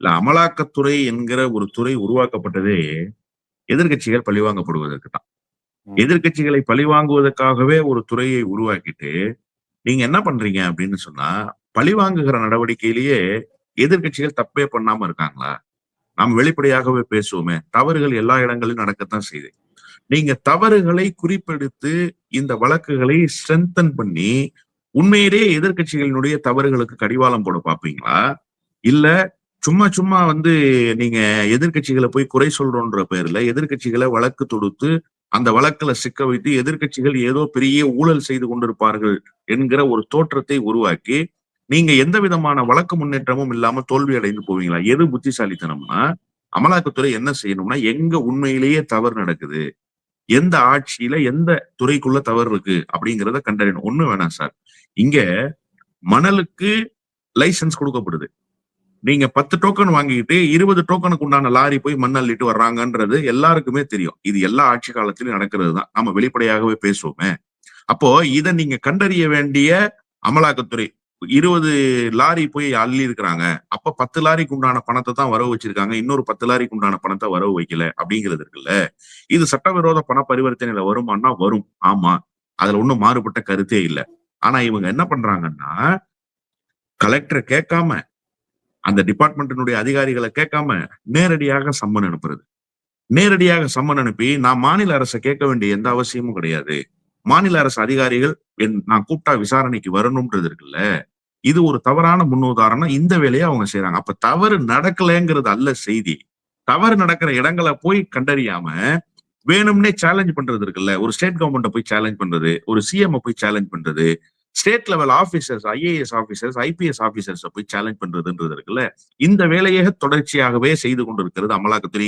இல்ல, அமலாக்கத்துறை என்கிற ஒரு துறை உருவாக்கப்பட்டதே எதிர்க்கட்சிகள் பழிவாங்கப்படுவதற்கு தான். ம். எதிர்க்கட்சிகளை பழிவாங்குவதற்காகவே ஒரு துறையை உருவாக்கிட்டு, நீங்க என்ன பண்றீங்க அப்படின்னு சொன்னா, பழிவாங்குகிற நடவடிக்கையிலேயே எதிர்க்கட்சிகள் தப்பே பண்ணாம இருக்காங்களா? நாம் வெளிப்படையாகவே பேசுவோமே, தவறுகள் எல்லா இடங்களிலும் நடக்கத்தான் செய்யுது. நீங்க தவறுகளை குறிப்பெடுத்து இந்த வழக்குகளை ஸ்ட்ரென்தன் பண்ணி, உண்மையிலேயே எதிர்க்கட்சிகளினுடைய தவறுகளுக்கு கடிவாளம் போட பார்ப்பீங்களா? இல்ல சும்மா சும்மா வந்து நீங்க எதிர்க்கட்சிகள போய் குறை சொல்றோன்ற பேர்ல எதிர்க்கட்சிகள வழக்கு தொடுத்து, அந்த வழக்குல சிக்க வைத்து எதிர்க்கட்சிகள் ஏதோ பெரிய ஊழல் செய்து கொண்டிருப்பார்கள் என்கிற ஒரு தோற்றத்தை உருவாக்கி, நீங்க எந்த விதமான வழக்கு முன்னேற்றமும் இல்லாம தோல்வி அடைந்து போவீங்களா? எது புத்திசாலித்தனம்னா, அமலாக்கத்துறை என்ன செய்யணும்னா, எங்க உண்மையிலேயே தவறு நடக்குது? எந்த ஆட்சியில, எந்த துறைக்குள்ள தவறு இருக்கு? அப்படிங்கிறத கண்டறியணும். ஒண்ணும் வேணாம் சார். இங்க மணலுக்கு லைசென்ஸ் குடுக்கப்படுது. நீங்க 10 டோக்கன் வாங்கிட்டு 20 டோக்கனுக்கு உண்டான லாரி போய் மண் அள்ளிட்டு வர்றாங்கன்றது எல்லாருக்குமே தெரியும். இது எல்லா ஆட்சி காலத்திலும் நடக்கிறது தான். நம்ம வெளிப்படையாகவே பேசுவோமே. அப்போ இத நீங்க கண்டறிய வேண்டிய அமலாக்கத்துறை. 20 லாரி போய் அள்ளி இருக்கிறாங்க. அப்ப 10 லாரிக்கு உண்டான பணத்த தான் வரவு வச்சிருக்காங்க. இன்னொரு 10 லாரிக்கு உண்டான பணத்த வரவு வைக்கல அப்படிங்கிறது இருக்குல்ல. இது சட்டவிரோத பண பரிவர்த்தனையில வருமான்னா வரும். ஆமா. அதுல ஒண்ணும் மாறுபட்ட கருத்தே இல்ல. ஆனா இவங்க என்ன பண்றாங்கன்னா, கலெக்டர கேட்காம, அந்த டிபார்ட்மெண்ட்டினுடைய அதிகாரிகள கேட்காம, நேரடியாக சம்மன் அனுப்புறது. நேரடியாக சம்மன் அனுப்பி, நான் மாநில அரச கேட்க வேண்டிய எந்த அவசியமும் கிடையாது. மாநில அரசு அதிகாரிகள் நான் கூப்பிட்டா விசாரணைக்கு வரணும்ன்றது இருக்குல்ல. இது ஒரு தவறான முன்னுதாரணம். இந்த வேலைய அவங்க செய்றாங்க. அப்ப தவறு நடக்கலங்கிறது அல்ல செய்தி. தவறு நடக்கிற இடங்கள போய் கண்டறியாம, வேணும்னே சேலஞ்ச் பண்றது இருக்குல்ல. ஒரு ஸ்டேட் கவர்ன்மெண்ட்ட போய் சேலஞ்ச் பண்றது, ஒரு சிஎம் போய் சேலஞ்ச் பண்றது, state level officers, IAS officers, IPS officers போய் சேலஞ்ச் பண்றதுன்றது இருக்குல்ல. இந்த வேலைய தொடர்ச்சியாகவே செய்து கொண்டிருக்கிறது அமலாக்கத்துறை.